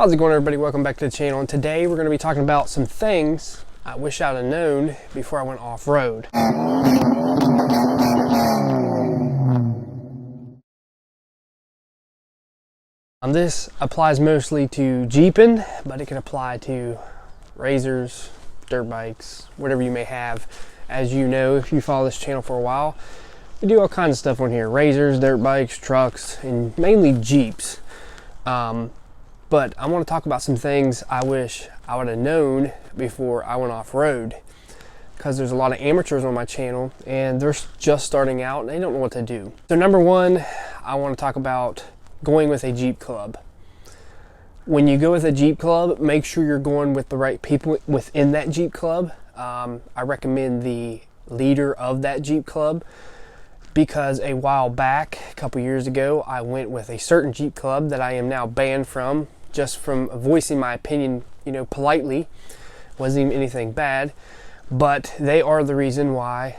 How's it going, everybody? Welcome back to the channel, and today we're going to be talking about some things I wish I'd have known before I went off-road. This applies mostly to Jeeping, but it can apply to razors, dirt bikes, whatever you may have. As you know, if you follow this channel for a while, we do all kinds of stuff on here: razors, dirt bikes, trucks, and mainly Jeeps. But I want to talk about some things I wish I would have known before I went off-road, because there's a lot of amateurs on my channel and they're just starting out and they don't know what to do. So number one, I want to talk about going with a Jeep club. When you go with a Jeep club, make sure you're going with the right people within that Jeep club. I recommend the leader of that Jeep club, because a while back, a couple years ago, I went with a certain Jeep club that I am now banned from, just from voicing my opinion, politely. Wasn't even anything bad, but they are the reason why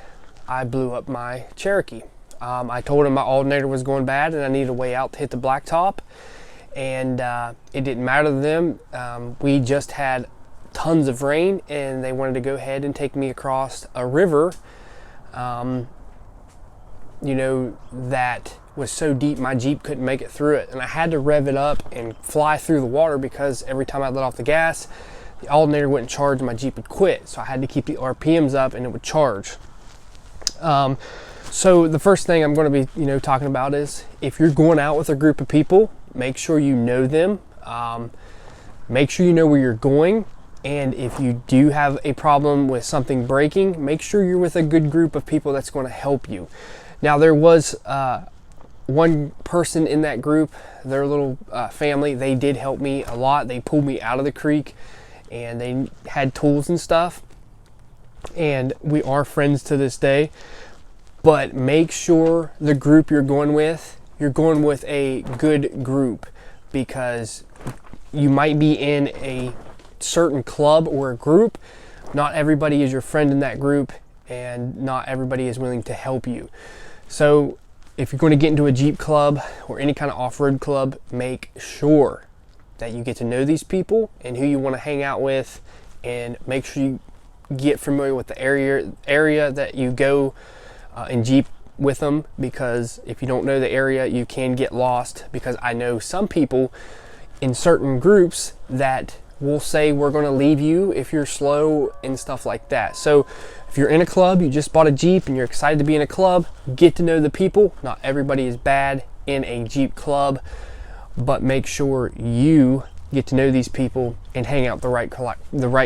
I blew up my Cherokee. I told them my alternator was going bad and I needed a way out to hit the blacktop, and it didn't matter to them. We just had tons of rain and they wanted to go ahead and take me across a river that was so deep my Jeep couldn't make it through it, and I had to rev it up and fly through the water, because every time I let off the gas, the alternator wouldn't charge and my Jeep would quit. So I had to keep the RPMs up and it would charge. So the first thing I'm going to be talking about is, if you're going out with a group of people, make sure you know them. Make sure you know where you're going. And if you do have a problem with something breaking, make sure you're with a good group of people that's going to help you. Now, there was one person in that group, their little family, they did help me a lot. They pulled me out of the creek and they had tools and stuff. And we are friends to this day. But make sure the group you're going with a good group, because you might be in a certain club or a group. Not everybody is your friend in that group, and not everybody is willing to help you. So if you're going to get into a Jeep club or any kind of off-road club, make sure that you get to know these people and who you want to hang out with, and make sure you get familiar with the area that you go in Jeep with them, because if you don't know the area, you can get lost. Because I know some people in certain groups that will say, we're going to leave you if you're slow and stuff like that. So if you're in a club, you just bought a Jeep and you're excited to be in a club, get to know the people. Not everybody is bad in a Jeep club, but make sure you get to know these people and hang out the right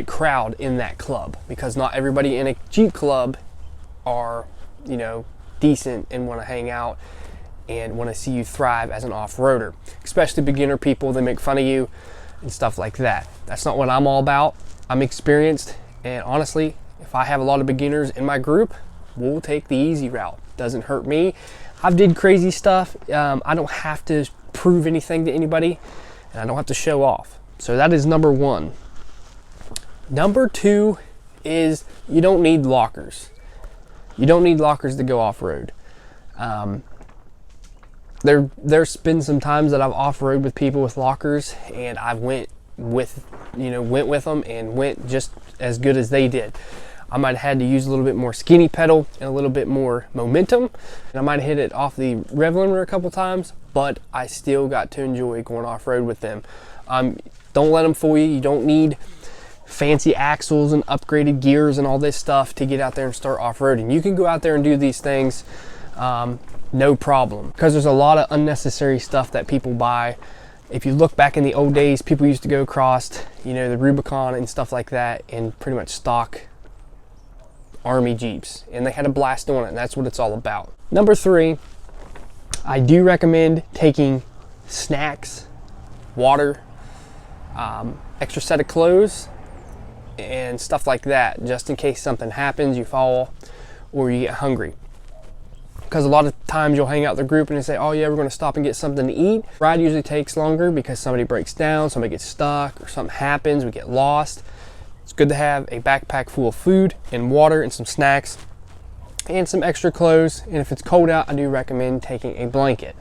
crowd in that club, because not everybody in a Jeep club are decent and want to hang out and want to see you thrive as an off-roader. Especially beginner people, they make fun of you and stuff like that. That's not what I'm all about. I'm experienced, and honestly, if I have a lot of beginners in my group, we'll take the easy route. Doesn't hurt me. I've did crazy stuff. I don't have to prove anything to anybody, and I don't have to show off. So that is number one. Number two is, you don't need lockers. You don't need lockers to go off-road. There's been some times that I've off-road with people with lockers, and I went with them and went just as good as they did. I might have had to use a little bit more skinny pedal and a little bit more momentum, and I might have hit it off the rev limiter a couple times, but I still got to enjoy going off-road with them. Don't let them fool you. You don't need fancy axles and upgraded gears and all this stuff to get out there and start off-roading. You can go out there and do these things no problem, because there's a lot of unnecessary stuff that people buy. If you look back in the old days, people used to go across the Rubicon and stuff like that in pretty much stock Army Jeeps, and they had a blast on it, and that's what it's all about. Number three, I do recommend taking snacks, water, extra set of clothes, and stuff like that, just in case something happens, you fall or you get hungry. Because a lot of times you'll hang out with the group and they say, oh yeah, we're going to stop and get something to eat. Ride usually takes longer because somebody breaks down, somebody gets stuck, or something happens, we get lost. It's good to have a backpack full of food and water and some snacks and some extra clothes. And if it's cold out, I do recommend taking a blanket.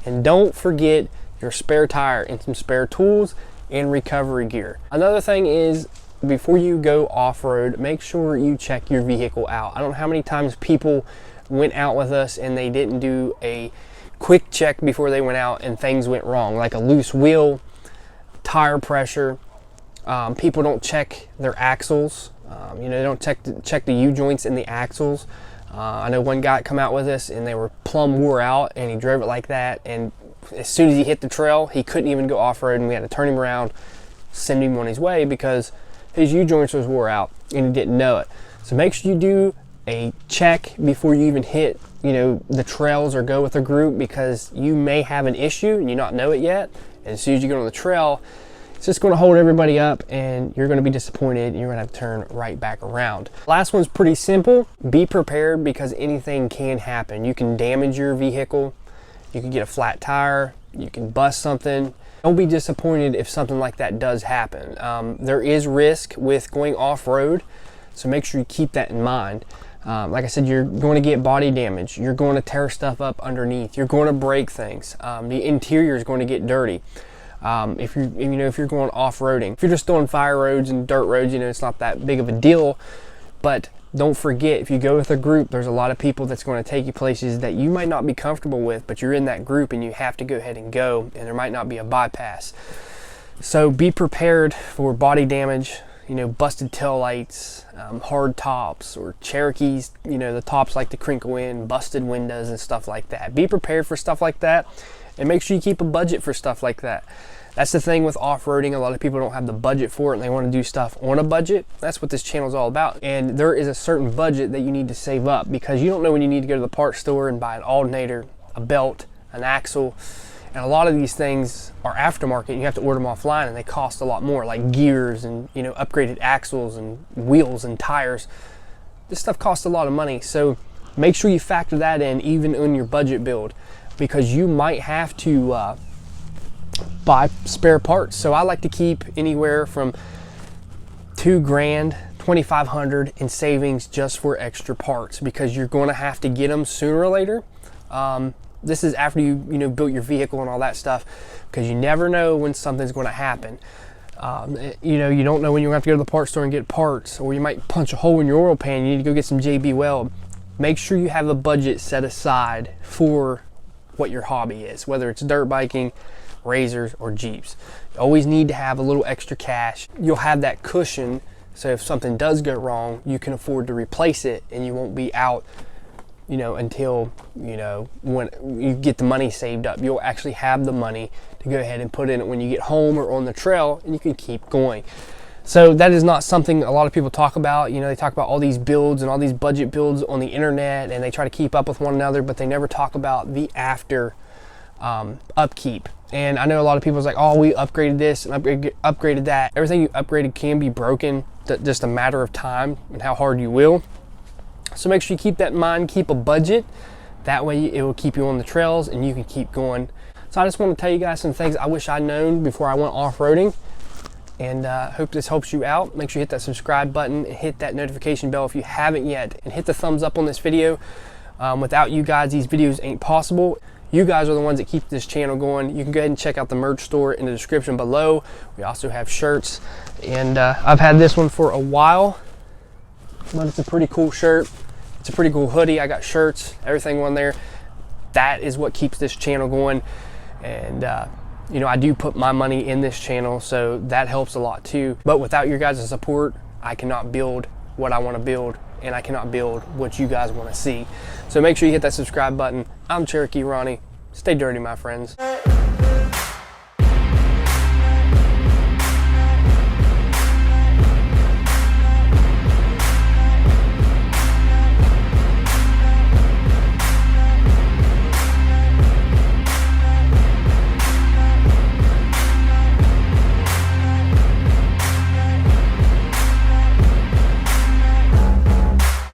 And don't forget your spare tire and some spare tools and recovery gear. Another thing is, before you go off-road, make sure you check your vehicle out. I don't know how many times people went out with us and they didn't do a quick check before they went out and things went wrong, like a loose wheel, tire pressure. People don't check their axles. They don't check the U-joints in the axles. I know one guy come out with us and they were plumb wore out, and he drove it like that, and as soon as he hit the trail, he couldn't even go off-road, and we had to turn him around, send him on his way because his U-joints was wore out and he didn't know it. So make sure you do a check before you even hit the trails or go with a group, because you may have an issue and you not know it yet, and as soon as you get on the trail, it's just going to hold everybody up and you're going to be disappointed and you're going to have to turn right back around. Last one's pretty simple. Be prepared, because anything can happen. You can damage your vehicle, you can get a flat tire, you can bust something. Don't be disappointed if something like that does happen. There is risk with going off-road, so make sure you keep that in mind. Like I said, you're going to get body damage, you're going to tear stuff up underneath, you're going to break things. The interior is going to get dirty. If you're going off-roading, if you're just doing fire roads and dirt roads, it's not that big of a deal. But don't forget, if you go with a group, there's a lot of people that's going to take you places that you might not be comfortable with, but you're in that group and you have to go ahead and go, and there might not be a bypass. So be prepared for body damage, busted tail lights, hard tops, or Cherokees, the tops like to crinkle in, busted windows and stuff like that. Be prepared for stuff like that, and make sure you keep a budget for stuff like that. That's the thing with off-roading. A lot of people don't have the budget for it and they want to do stuff on a budget. That's what this channel is all about. And there is a certain budget that you need to save up, because you don't know when you need to go to the parts store and buy an alternator, a belt, an axle. And a lot of these things are aftermarket. You have to order them offline and they cost a lot more, like gears and upgraded axles and wheels and tires. This stuff costs a lot of money. So make sure you factor that in even on your budget build, because you might have to buy spare parts. So I like to keep anywhere from $2,000, $2,500 in savings just for extra parts, because you're going to have to get them sooner or later. This is after you built your vehicle and all that stuff, because you never know when something's going to happen. You don't know when you're going to have to go to the parts store and get parts, or you might punch a hole in your oil pan. You need to go get some JB Weld. Make sure you have a budget set aside for what your hobby is, whether it's dirt biking, razors, or Jeeps. You always need to have a little extra cash. You'll have that cushion, so if something does go wrong, you can afford to replace it, and you won't be out until when you get the money saved up. You'll actually have the money to go ahead and put in it when you get home or on the trail, and you can keep going. So that is not something a lot of people talk about. They talk about all these builds and all these budget builds on the internet, and they try to keep up with one another, but they never talk about the after upkeep. And I know a lot of people's like, oh, we upgraded this and upgraded that. Everything you upgraded can be broken, just a matter of time and how hard you will. So make sure you keep that in mind, keep a budget. That way it will keep you on the trails and you can keep going. So I just want to tell you guys some things I wish I'd known before I went off-roading, and hope this helps you out. Make sure you hit that subscribe button and hit that notification bell if you haven't yet, and hit the thumbs up on this video. Without you guys, these videos ain't possible. You guys are the ones that keep this channel going. You can go ahead and check out the merch store in the description below. We also have shirts, and I've had this one for a while, but it's a pretty cool shirt. It's a pretty cool hoodie. I got shirts, everything on there. That is what keeps this channel going. And I do put my money in this channel, so that helps a lot too. But without your guys' support, I cannot build what I want to build, and I cannot build what you guys want to see. So make sure you hit that subscribe button. I'm Cherokee Ronnie. Stay dirty, my friends.